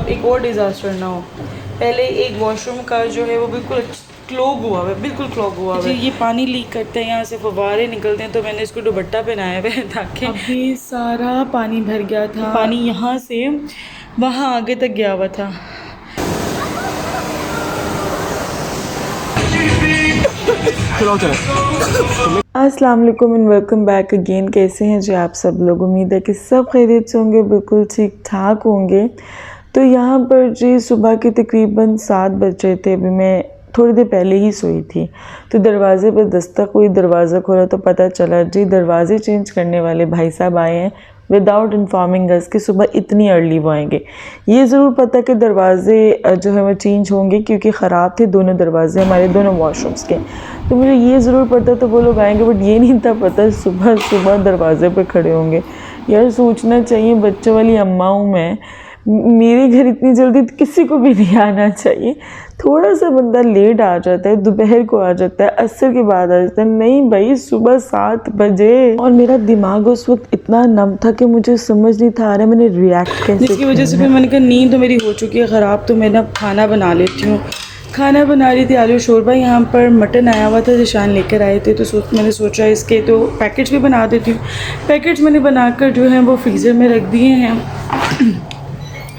अब एक और डिज़ास्टर ना हो। पहले एक वॉशरूम का जो है वो बिल्कुल क्लॉग हुआ है, बिल्कुल क्लॉग हुआ है। ये पानी लीक करते हैं, यहाँ से फव्वारे निकलते हैं, तो मैंने इसको दुपट्टा पहनाया हुआ है ताकि अभी सारा पानी भर गया था। पानी यहाँ से वहाँ आगे तक गया हुआ था। अस्सलाम वालेकुम एंड वेलकम बैक अगेन। कैसे हैं जी आप सब लोग? उम्मीद है कि सब खैरियत से होंगे, बिल्कुल ठीक ठाक होंगे। तो यहाँ पर जी सुबह के तकरीबन 7 बज रहे थे। अभी मैं थोड़ी देर पहले ही सोई थी तो दरवाज़े पर दस्तक हुई, दरवाज़ा खोला तो पता चला जी दरवाज़े चेंज करने वाले भाई साहब आए हैं विदाउट इन्फॉर्मिंग अस कि सुबह इतनी अर्ली वो आएंगे। ये ज़रूर पता कि दरवाज़े जो है वो चेंज होंगे क्योंकि ख़राब थे दोनों दरवाज़े हमारे दोनों वॉशरूम्स के। तो मुझे ये ज़रूर पता तो वो लोग आएंगे, बट ये नहीं था पता सुबह सुबह दरवाज़े पे खड़े होंगे। यार सोचना चाहिए, बच्चों वाली अम्मा हूँ मैं, मेरे घर इतनी जल्दी तो किसी को भी नहीं आना चाहिए। थोड़ा सा बंदा लेट आ जाता है, दोपहर को आ जाता है, असर के बाद आ जाता है, नहीं भाई सुबह 7 बजे। और मेरा दिमाग उस वक्त इतना नम था कि मुझे समझ नहीं था आ रहा मैंने रिएक्ट कैसे, जिसकी वजह से फिर मैंने कहा नींद तो मेरी हो चुकी है ख़राब, तो मैं ना खाना बना लेती हूँ। खाना बना रही थी आलू शोरबा। यहाँ पर मटन आया हुआ था, जिशान लेकर आए थे, तो मैंने सोचा इसके तो पैकेट्स भी बना देती हूँ। पैकेट्स मैंने बनाकर जो है वो फ्रीज़र में रख दिए हैं।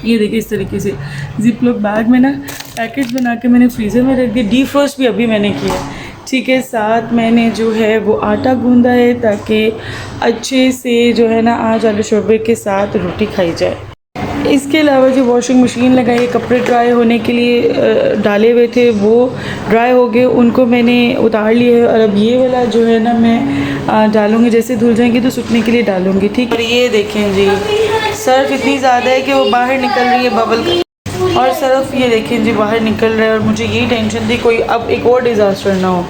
ये देखिए इस तरीके से जिप लॉक बैग में ना पैकेट्स बना के मैंने फ्रीज़र में रख दिए। डीफ्रोस्ट भी अभी मैंने किया, ठीक है। साथ मैंने जो है वो आटा गूंदा है ताकि अच्छे से जो है ना आज आलू शोरबे के साथ रोटी खाई जाए। इसके अलावा जो वॉशिंग मशीन लगाई है, कपड़े ड्राई होने के लिए डाले हुए थे वो ड्राई हो गए, उनको मैंने उतार लिया है। और अब ये वाला जो है ना मैं डालूँगी, जैसे धुल जाएंगे तो सूखने के लिए डालूँगी, ठीक। और ये देखें जी सर्फ इतनी ज़्यादा है कि वो बाहर निकल रही है बबल का, और सर्फ ये देखें जी बाहर निकल रहा है। और मुझे यही टेंशन थी कोई अब एक और डिज़ास्टर ना हो।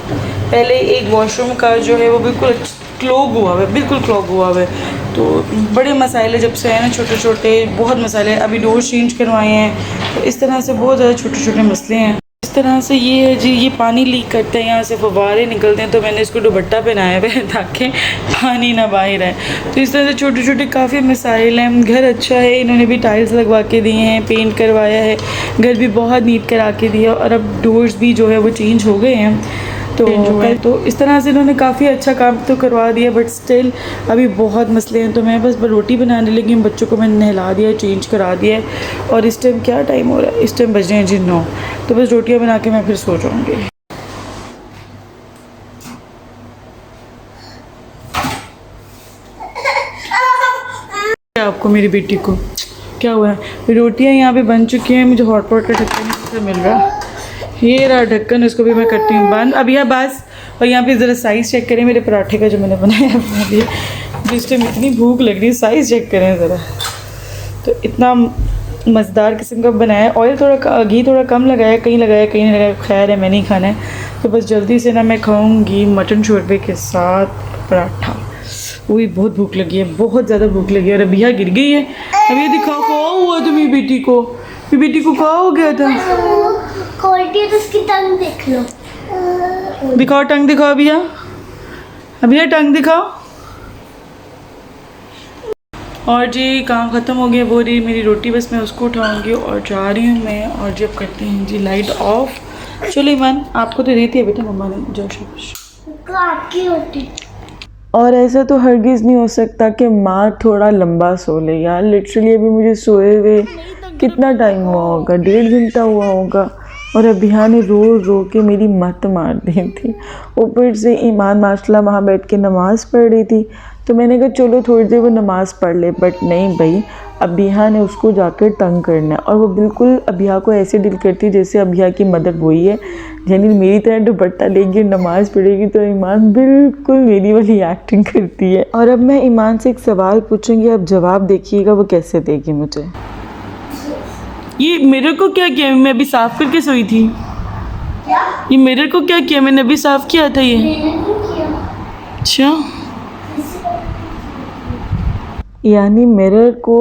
पहले एक वॉशरूम का जो है वो बिल्कुल क्लॉग हुआ है, बिल्कुल क्लॉग हुआ है। तो बड़े मसाइले जब से हैं ना, छोटे छोटे बहुत मसाले। अभी डोर्स चेंज करवाए हैं, तो इस तरह से बहुत ज़्यादा छोटे छोटे मसले हैं। इस तरह से ये है जी, ये पानी लीक करते हैं, यहाँ से फव्वारे निकलते हैं, तो मैंने इसको दुपट्टा पहनाया हुआ है ताकि पानी ना बाहर आए। तो इस तरह से छोटे छोटे काफ़ी मसाइल हैं। घर अच्छा है, इन्होंने भी टाइल्स लगवा के दिए हैं, पेंट करवाया है, घर भी बहुत नीट करा के दिया। और अब डोर्स भी जो है वो चेंज हो गए हैं, तो इस तरह से इन्होंने काफ़ी अच्छा काम तो करवा दिया, बट स्टिल अभी बहुत मसले हैं। तो मैं बस रोटी बनाने लगी हूँ, बच्चों को मैंने नहला दिया, चेंज करा दिया है। और इस टाइम क्या टाइम हो रहा है? इस टाइम बज रहे हैं जी 9। तो बस रोटियाँ बना के मैं फिर सो जाऊँगी। आपको मेरी बेटी को क्या हुआ है? रोटियाँ यहाँ पे बन चुकी हैं, मुझे हॉटपॉट का ढक्कन से मिल रहा है। ये रहा ढक्कन, इसको भी मैं करती हूँ बंद अब। यह बस। और यहाँ पे ज़रा साइज़ चेक करें मेरे पराठे का जो मैंने बनाया है। जिस टाइम इतनी भूख लग रही है, साइज़ चेक करें ज़रा। तो इतना मज़ेदार किस्म का बनाया। ऑयल थोड़ा, घी थोड़ा कम लगाया, कहीं लगाया कहीं नहीं लगाया, खैर है मैं नहीं खाना है। तो बस जल्दी से ना मैं खाऊँगी मटन शोरबे के साथ पराठा। वही बहुत भूख लगी है, बहुत ज़्यादा भूख लगी है। और अभी गिर गई है। अभी दिखाओ क्या हुआ था मेरी बेटी को? मेरी बेटी को क्या हो गया था? खोलती है तो उसकी टंग देख लो। दिखाओ टंग, दिखाओ अभी। अभी टंग दिखाओ। और जी काम ख़त्म हो गया, वो रही मेरी रोटी, बस मैं उसको उठाऊंगी और जा रही हूँ मैं। और जब करते हैं जी लाइट ऑफ। चलो ईमान आपको तो देती है बेटा मम्मा ने, जाओ शाबाश। आपकी रोटी। और ऐसा तो हरगिज़ नहीं हो सकता कि माँ थोड़ा लंबा सो ले यार। लिटरली अभी मुझे सोए हुए कितना टाइम हुआ होगा, 1.5 घंटा हुआ होगा। और अभिया ने रो रो के मेरी मत मार दी थी। ऊपर से ईमान माशाल्लाह वहाँ बैठ के नमाज़ पढ़ रही थी, तो मैंने कहा चलो थोड़ी देर वो नमाज़ पढ़ ले, बट नहीं भाई, अभिया ने उसको जाकर तंग करना है। और वो बिल्कुल अभिया को ऐसे डील करती जैसे अभिया की मदर वही है, यानी मेरी तरह दुपट्टा लेगी नमाज़ पढ़ेगी, तो ईमान बिल्कुल मेरी वाली एक्टिंग करती है। और अब मैं ईमान से एक सवाल पूछूंगी, आप जवाब देखिएगा वो कैसे देगी मुझे। ये मिरर को क्या किया? मैं अभी साफ करके सोई थी। क्या? ये मिरर को क्या किया? मैंने अभी साफ किया था ये। अच्छा, यानी मिरर को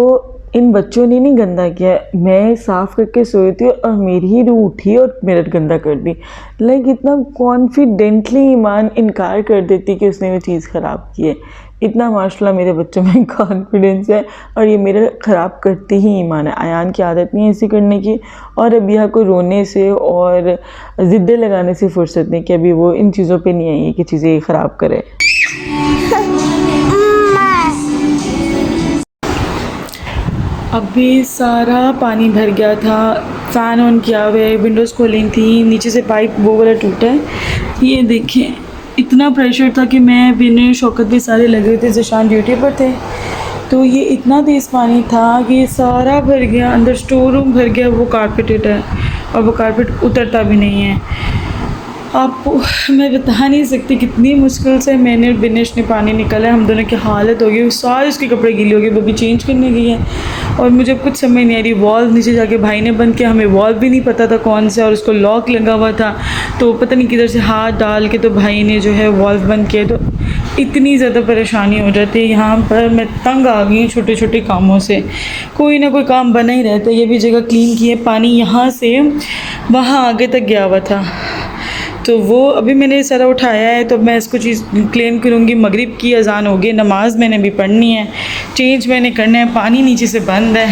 इन बच्चों ने नहीं गंदा किया, मैं साफ़ करके सोई थी और मेरी ही रूह उठी और मिरर गंदा कर दी। लाइक इतना कॉन्फिडेंटली ईमान इनकार कर देती कि उसने वो चीज़ ख़राब की है। इतना माशाल्लाह मेरे बच्चों में कॉन्फिडेंस है, और ये मेरा ख़राब करते ही ईमान है। आयान की आदत नहीं है ऐसी करने की, और अबिया को रोने से और ज़िद्दें लगाने से फुर्सत नहीं कि अभी वो इन चीज़ों पे नहीं आई है कि चीज़ें ख़राब करे। अभी सारा पानी भर गया था, फ़ैन ऑन किया हुआ है, विंडोज़ खोली थी, नीचे से पाइप वो वाला टूटा है। ये देखें, इतना प्रेशर था कि मैं बिन शौकत भी सारे लगे थे, ज़िशान ड्यूटी पर थे, तो ये इतना तेज़ पानी था कि ये सारा भर गया, अंदर स्टोर रूम भर गया। वो कारपेटेड है और वो कारपेट उतरता भी नहीं है। आपको मैं बता नहीं सकती कितनी मुश्किल से मैंने बिनिश ने पानी निकाला है। हम दोनों की हालत हो गई, सारे उसके कपड़े गीले हो गए, वो भी चेंज करने गई है, और मुझे कुछ समझ नहीं आ रही। वॉल्व नीचे जाके भाई ने बंद किया, हमें वॉल्व भी नहीं पता था कौन सा, और उसको लॉक लगा हुआ था, तो पता नहीं किधर से हाथ डाल के तो भाई ने जो है वॉल्व बंद किया। तो इतनी ज़्यादा परेशानी हो जाती है यहाँ पर, मैं तंग आ गई हूँ छोटे छोटे कामों से। कोई ना कोई काम बना ही रहता है। ये भी जगह क्लीन की है, पानी यहाँ से वहाँ आगे तक गया हुआ था, तो वो अभी मैंने सारा उठाया है, तो मैं इसको चीज़ क्लीन करूँगी। मगरिब की अजान होगी, नमाज़ मैंने भी पढ़नी है, चेंज मैंने करना है, पानी नीचे से बंद है।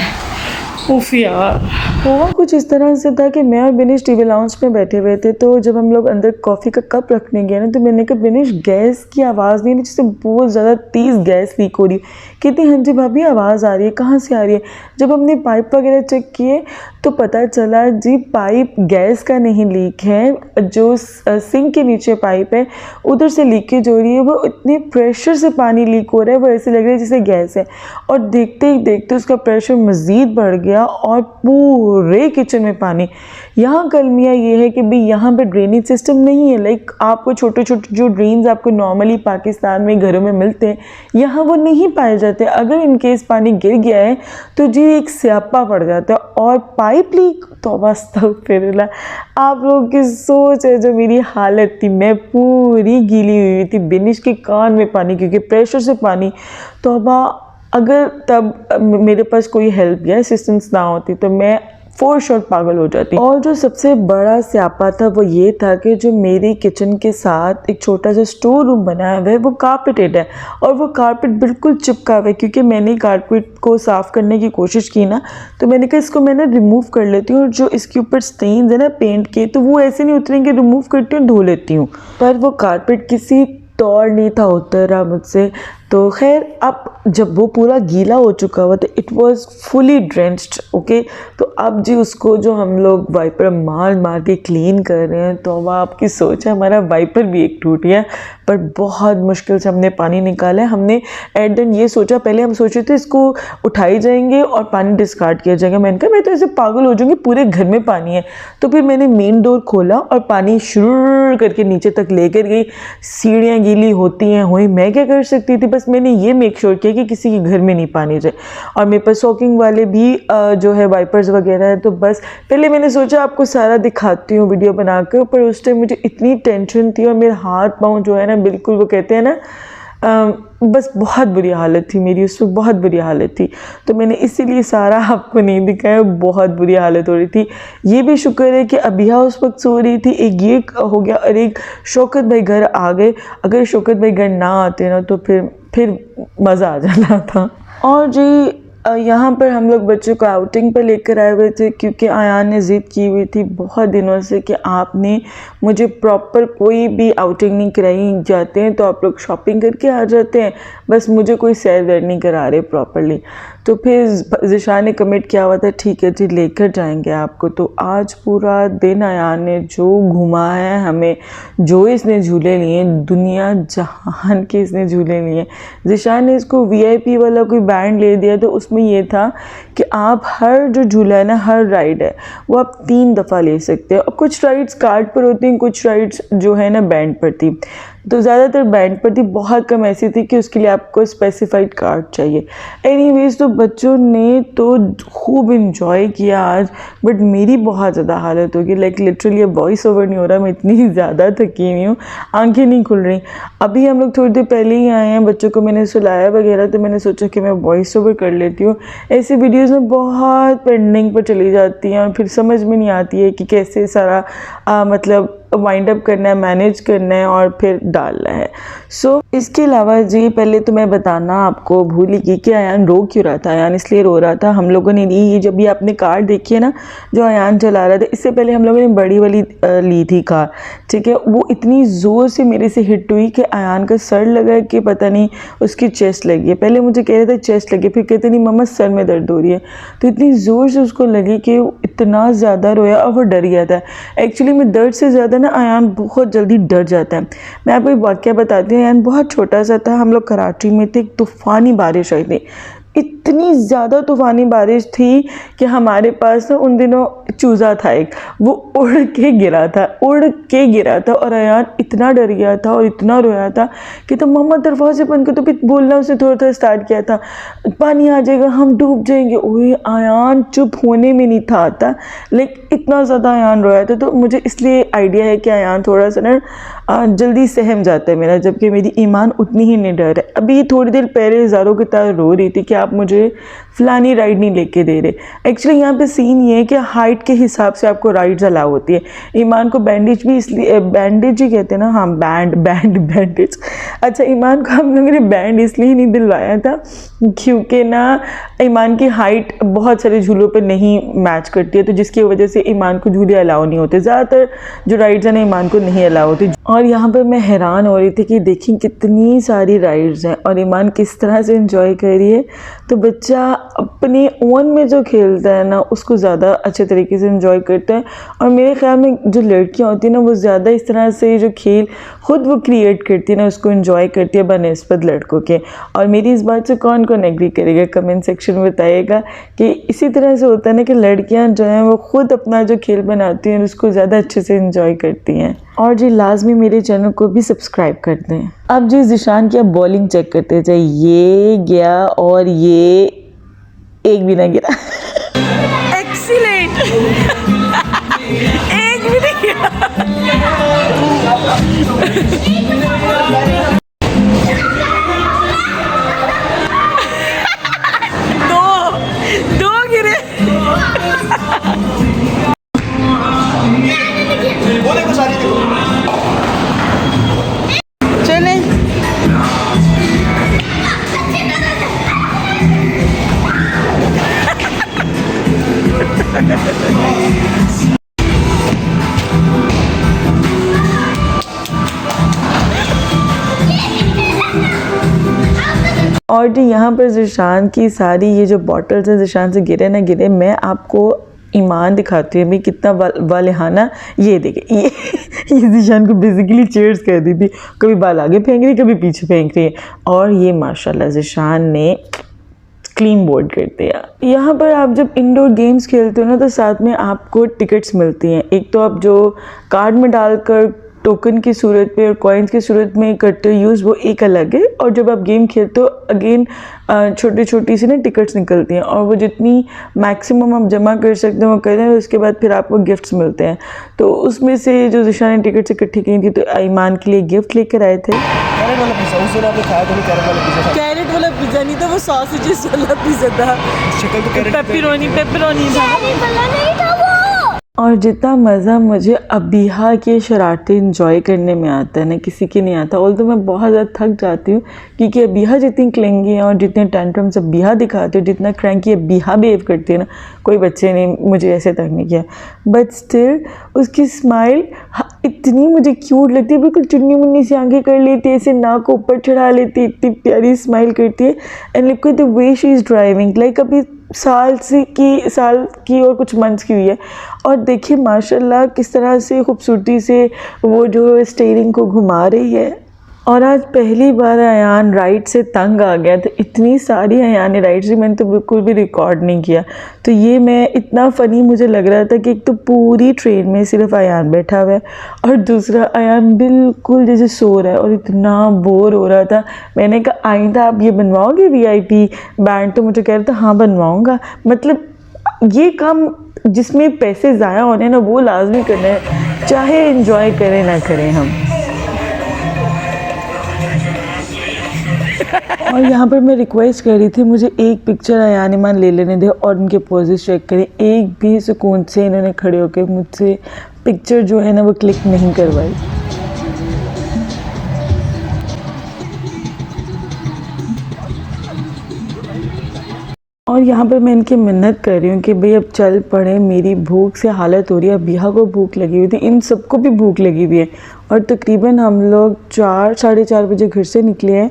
उफ यार। हुआ कुछ इस तरह से था कि मैं और बिनिश टीवी लाउंज में बैठे हुए थे, तो जब हम लोग अंदर कॉफ़ी का कप रखने गए ना, तो मैंने कहा बिनिश गैस की आवाज़ नहीं, जिससे बहुत ज़्यादा तेज़ गैस लीक हो रही है। कहती हाँ जी भाभी आवाज़ आ रही है, कहाँ से आ रही है। जब हमने पाइप वगैरह चेक किए तो पता चला जी पाइप गैस का नहीं लीक है, जो सिंक के नीचे पाइप है उधर से लीकेज हो रही है। वो इतने प्रेशर से पानी लीक हो रहा है, वो ऐसे लग रहा है जैसे गैस है, और देखते ही देखते उसका प्रेशर मज़ीद बढ़ गया और पूरे किचन में पानी। यहाँ कलमिया ये है कि भाई यहाँ पे ड्रेनेज सिस्टम नहीं है। लाइक आपको छोटे छोटे जो ड्रेन्स आपको नॉर्मली पाकिस्तान में घरों में मिलते हैं, यहाँ वो नहीं पाए जाते। अगर इनकेस पानी गिर गया है तो जी एक स्यापा पड़ जाता है, और पाइप लीक तो बस फिर आप लोगों की सोच है जो मेरी हालत थी। मैं पूरी गीली हुई थी, बिनिश के कान में पानी, क्योंकि प्रेशर से पानी। तो अगर तब मेरे पास कोई हेल्प या असिस्टेंस ना होती तो मैं फॉर श्योर पागल हो जाती। और जो सबसे बड़ा स्यापा था वो ये था कि जो मेरी किचन के साथ एक छोटा सा स्टोर रूम बनाया हुआ है वो कारपेटेड है, और वो कारपेट बिल्कुल चिपका हुआ है। क्योंकि मैंने कारपेट को साफ़ करने की कोशिश की ना, तो मैंने कहा इसको मैं ना रिमूव कर लेती हूँ, और जो इसके ऊपर स्टेन्स है ना पेंट के, तो वो ऐसे नहीं उतरेंगे, रिमूव करती हूँ, धो लेती हूँ। पर वो कारपेट किसी तौर नहीं था उतरा मुझसे। तो खैर अब जब वो पूरा गीला हो चुका हुआ था, it was fully drenched, okay. तो अब जी उसको जो हम लोग वाइपर मार मार के क्लीन कर रहे हैं, तो अब आपकी सोच है, हमारा वाइपर भी एक टूट गया, पर बहुत मुश्किल से हमने पानी निकाला है। हमने एट देन ये सोचा, पहले हम सोचे थे इसको उठाई जाएंगे और पानी डिस्कार्ड किया जाएगा। मैंने कहा मैं तो ऐसे पागल हो जाऊँगी, पूरे घर में पानी है। तो फिर मैंने मेन डोर खोला और पानी शुरू करके नीचे तक लेकर गई। सीढ़ियाँ गीली होती हैं, हुई, मैं क्या कर सकती थी, बस मैंने ये मेक श्योर किया कि किसी के घर में नहीं पानी जाए। और मेरे पास सॉकिंग वाले भी जो है वाइपर्स वगैरह है, तो बस पहले मैंने सोचा आपको सारा दिखाती हूँ वीडियो बनाकर, पर उस टाइम मुझे इतनी टेंशन थी और मेरे हाथ पाँव जो है ना बिल्कुल, वो कहते हैं ना बस बहुत बुरी हालत थी मेरी, उस वक्त बहुत बुरी हालत थी। तो मैंने इसीलिए सारा आपको नहीं दिखाया, बहुत बुरी हालत हो रही थी। ये भी शुक्र है कि अबिया उस वक्त सो रही थी, एक ये हो गया, और एक शौकत भाई घर आ गए। अगर शौकत भाई घर ना आते ना तो फिर मज़ा आ जाना था। और जी यहाँ पर हम लोग बच्चों को आउटिंग पर लेकर आए हुए थे, क्योंकि आयान ने ज़िद की हुई थी बहुत दिनों से कि आपने मुझे प्रॉपर कोई भी आउटिंग नहीं कराई। जाते हैं तो आप लोग शॉपिंग करके आ जाते हैं, बस मुझे कोई सैर वैर नहीं करा रहे प्रॉपरली। तो फिर ज़िशान ने कमिट किया हुआ था, ठीक है जी लेकर जाएंगे आपको। तो आज पूरा दिन आयान ने जो घुमाया है हमें, जो इसने झूले लिए, दुनिया जहान के इसने झूले लिए। ज़िशान ने इसको VIP वाला कोई बैंड ले दिया, तो उसमें ये था कि आप हर जो झूला है ना, हर राइड है वो आप 3 दफ़ा ले सकते हैं। और कुछ राइड्स कार्ड पर होती हैं, कुछ राइड्स जो है ना बैंड पर थी, तो ज़्यादातर बैंड पर थी, बहुत कम ऐसी थी कि उसके लिए आपको स्पेसिफाइड कार्ड चाहिए। एनीवेज तो बच्चों ने तो खूब इंजॉय किया आज, बट मेरी बहुत ज़्यादा हालत होगी, लाइक लिटरली अब वॉइस ओवर नहीं हो रहा, मैं इतनी ज़्यादा थकी हुई हूँ, आंखें नहीं खुल रही। अभी हम लोग थोड़ी देर पहले ही आए हैं, बच्चों को मैंने सुलाया वगैरह, तो मैंने सोचा कि मैं वॉइस ओवर कर लेती हूँ। ऐसी वीडियोज़ में बहुत पेंडिंग पर चली जाती हैं और फिर समझ में नहीं आती है कि कैसे सारा मतलब वाइंड अप करना है, मैनेज करना है और फिर डालना है। सो इसके अलावा जी पहले तो मैं बताना आपको भूल ही गई कि अयान रो क्यों रहा था। अयान इसलिए रो रहा था, हम लोगों ने ये जब ये आपने कार देखी है ना जो अयान चला रहा था, इससे पहले हम लोगों ने बड़ी वाली ली थी कार, ठीक है। वो इतनी ज़ोर से मेरे से हिट हुई कि अयान का सर लगा कि पता नहीं उसकी चेस्ट लगी है। पहले मुझे कह रहे थे चेस्ट लगी, फिर कहते नहीं मम्मा सर में दर्द हो रही है। तो इतनी ज़ोर से उसको लगी कि इतना ज़्यादा रोया और वो डर गया था। एक्चुअली में दर्द से ज़्यादा ना अयान बहुत जल्दी डर जाता है। मैं आपको एक वाक़या बताती हूँ। अयान बहुत छोटा सा था, हम लोग कराची में थे, एक तूफ़ानी बारिश आई थी, इतनी ज़्यादा तूफ़ानी बारिश थी कि हमारे पास ना उन दिनों चूज़ा था एक, वो उड़ के गिरा था और अयान इतना डर गया था और इतना रोया था कि तो मम्मा दरवाजे बंद कर। तो फिर बोलना उसने थोड़ा थोड़ा स्टार्ट किया था, पानी आ जाएगा, हम डूब जाएंगे। ओए अयान चुप होने में नहीं था आता, लेकिन इतना ज़्यादा अयान रोया था। तो मुझे इसलिए आइडिया है कि अयान थोड़ा सा ना जल्दी सहम जाता है मेरा, जबकि मेरी ईमान उतनी ही निडर है। अभी थोड़ी देर पहले ज़ारो की तरह रो रही थी कि आप मुझे फ़लानी राइड नहीं लेके दे रहे। एक्चुअली यहाँ पे सीन ये है कि हाइट के हिसाब से आपको राइड्स अलाउ होती है। ईमान को बैंडेज भी इसलिए, बैंडेज ही कहते हैं ना, हाँ बैंडेज। अच्छा, ईमान को हम लोगों ने बैंड इसलिए नहीं दिलवाया था क्योंकि ना ईमान की हाइट बहुत सारे झूलों पर नहीं मैच करती है, तो जिसकी वजह से ईमान को झूले अलाउ नहीं होते। ज़्यादातर जो राइड्स हैं ना ईमान को नहीं अलाउ होती। और यहाँ पर मैं हैरान हो रही थी कि देखिए कितनी सारी राइड्स हैं और ईमान किस तरह से एंजॉय कर रही है। तो बच्चा अपने ओन में जो खेलता है ना उसको ज़्यादा अच्छे तरीके से एंजॉय करता है। और मेरे ख्याल में जो लड़कियाँ होती हैं ना वो ज़्यादा इस तरह से जो खेल खुद वो क्रिएट करती है ना उसको एंजॉय करती है बनस्बत लड़कों के। और मेरी इस बात से कौन कौन एग्री करेगा, कमेंट सेक्शन में बताइएगा कि इसी तरह से होता है ना कि लड़कियाँ जो हैं वो खुद अपना जो खेल बनाती हैं उसको ज़्यादा अच्छे से एंजॉय करती हैं। और जी लाजमी मेरे चैनल को भी सब्सक्राइब कर दें। अब जी ज़िशान की अब बॉलिंग चेक करते जाए, ये गया और ये एक भी ना गिरा। एक्सीलेंट। एक भी नहीं गिरा। दो गिरे। चले और जी यहाँ पर ज़िशान की सारी ये जो बॉटल्स हैं, ज़िशान से गिरे ना गिरे, मैं आपको ईमान दिखाती हूँ अभी कितना वालेहाना। ये देखिए ये ज़िशान को बेसिकली चेयर्स कर दी थी, कभी बाल आगे फेंक रही कभी पीछे फेंक रही है। और ये माशाल्लाह ज़िशान ने क्लीन बोर्ड कर दिया। यहाँ पर आप जब इंडोर गेम्स खेलते हो ना तो साथ में आपको टिकट्स मिलती हैं। एक तो आप जो कार्ड में डालकर टोकन की सूरत पे और कॉइन्स की सूरत में करते हो यूज़, वो एक अलग है। और जब आप गेम खेलते हो अगेन छोटी छोटी सी ना टिकट्स निकलती हैं और वो जितनी मैक्सिमम आप जमा कर सकते हो वो करें, उसके बाद फिर आपको गिफ्ट्स मिलते हैं। तो उसमें से जो ज़िशान ने टिकट्स इकट्ठी की थी तो ईमान के लिए गिफ्ट लेकर आए थे। कैरेट वाला पिज़्ज़ा उस दिन आपने खाया था, कैरेट वाला पिज़्ज़ा था। कैरेट वाला पिज़्ज़ा नहीं था, वो सॉसेजेस वाला पिज़्ज़ा था। शक्ल तो कैरेट पेपरोनी था। नहीं था वो। और जितना मज़ा मुझे अबीहा के शरारतें इंजॉय करने में आता है ना किसी के नहीं आता। ऑल्दो मैं बहुत ज़्यादा थक जाती हूँ क्योंकि अबीहा जितनी क्लिंगी है और जितने टेंट्रम्स अबीहा दिखाते हो, जितना क्रैंकी अबीहा बिहेव करती है ना, कोई बच्चे ने मुझे ऐसे तक नहीं किया। बट स्टिल उसकी स्माइल इतनी मुझे क्यूट लगती है, बिल्कुल चुन्नी मुन्नी सी आंखें कर लेती है, ऐसे नाक को ऊपर चढ़ा लेती है, इतनी प्यारी स्माइल करती है। And look at the way she is driving, like अभी साल की और कुछ मंथ्स की हुई है। और देखिए माशाल्लाह किस तरह से खूबसूरती से वो जो स्टीयरिंग को घुमा रही है। और आज पहली बार अयान राइड से तंग आ गया, तो इतनी सारी अयान ने राइड से मैंने तो बिल्कुल भी रिकॉर्ड नहीं किया। तो ये मैं इतना फ़नी मुझे लग रहा था कि एक तो पूरी ट्रेन में सिर्फ अयान बैठा हुआ है और दूसरा अयान बिल्कुल जैसे सो रहा है और इतना बोर हो रहा था। मैंने कहा आइंदा आप ये बनवाओगे VIP बैंड? तो मुझे कह रहा था हाँ बनवाऊँगा। मतलब ये काम जिसमें पैसे ज़ाया होने ना वो लाजमी करना है, चाहे इन्जॉय करें ना करें हम। और यहाँ पर मैं रिक्वेस्ट कर रही थी मुझे एक पिक्चर अयान ईमान ले लेने दे और उनके पोजेस चेक करें। एक भी सुकून से इन्होंने खड़े होकर मुझसे पिक्चर जो है ना वो क्लिक नहीं करवाई। और यहाँ पर मैं इनकी मिन्नत कर रही हूँ कि भाई अब चल पड़े, मेरी भूख से हालत हो रही है। बिहा को भूख लगी हुई थी, इन सबको भी भूख लगी हुई है। और तकरीबन हम लोग 4 साढ़े 4 बजे घर से निकले हैं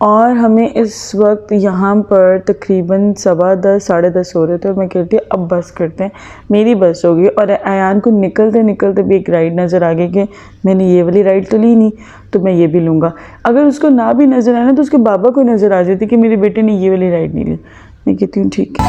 और हमें इस वक्त यहाँ पर तकरीबन 10:15 साढ़े 10 हो रहे थे। और मैं कहती हूँ अब बस करते हैं, मेरी बस होगी। और अयान को निकलते निकलते भी एक राइड नज़र आ गई कि मैंने ये वाली राइड तो ली नहीं तो मैं ये भी लूँगा। अगर उसको ना भी नज़र आए ना तो उसके बाबा को नज़र आ जाती कि मेरे बेटे ने ये वाली राइड नहीं ली। मैं कहती हूँ ठीक है।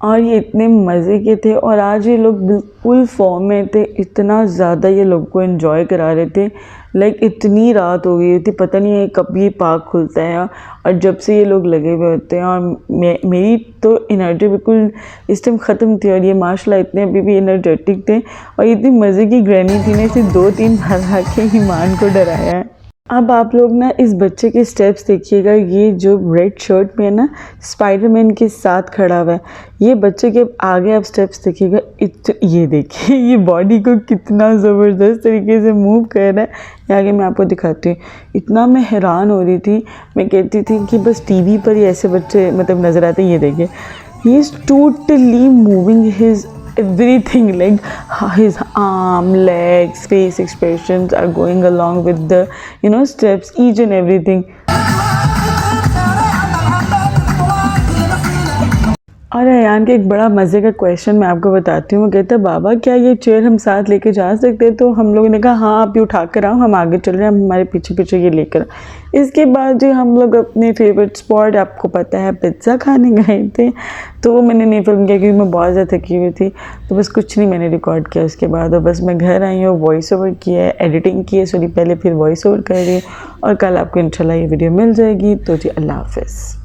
और ये इतने मज़े के थे और आज ये लोग बिल्कुल फॉर्म में थे, इतना ज़्यादा ये लोग को एंजॉय करा रहे थे। लाइक इतनी रात हो गई थी, पता नहीं है कब ये पार्क खुलता है। और जब से ये लोग लगे हुए होते हैं और मेरी तो एनर्जी बिल्कुल इस टाइम ख़त्म थी और ये माशाल्लाह इतने अभी भी एनर्जेटिक थे। और इतनी मज़े की ग्रैनी थी ना, इसे 2-3 बार आके ईमान को डराया है। अब आप लोग ना इस बच्चे के स्टेप्स देखिएगा। ये जो रेड शर्ट में है ना स्पाइडरमैन के साथ खड़ा हुआ है, ये बच्चे के आगे आप स्टेप्स देखिएगा। ये देखिए ये बॉडी को कितना ज़बरदस्त तरीके से मूव कर रहा है। ये आगे मैं आपको दिखाती हूँ। इतना मैं हैरान हो रही थी, मैं कहती थी कि बस टीवी पर ही ऐसे बच्चे मतलब नज़र आते। ये देखिए he is totally moving his everything, like his arm, legs, face expressions are going along with the steps, each and everything. और अयान के एक बड़ा मज़े का क्वेश्चन मैं आपको बताती हूँ। वो कहता है बाबा क्या ये चेयर हम साथ लेके जा सकते हैं? तो हम लोगों ने कहा हाँ आप ये उठा कर आओ, हम आगे चल रहे हैं, हम हमारे पीछे पीछे ये लेकर। इसके बाद जो हम लोग अपने फेवरेट स्पॉट आपको पता है पिज़्ज़ा खाने गए थे। तो वो मैंने नहीं फिल्म किया क्योंकि मैं बहुत ज़्यादा थकी हुई थी, तो बस कुछ नहीं मैंने रिकॉर्ड किया उसके बाद। और बस मैं घर आई हूँ, वॉइस ओवर किया है, एडिटिंग की है सॉरी पहले, फिर वॉइस ओवर कर रही हूँ। और कल आपको इंशाल्लाह ये वीडियो मिल जाएगी। तो जी अल्लाह हाफ़िज़।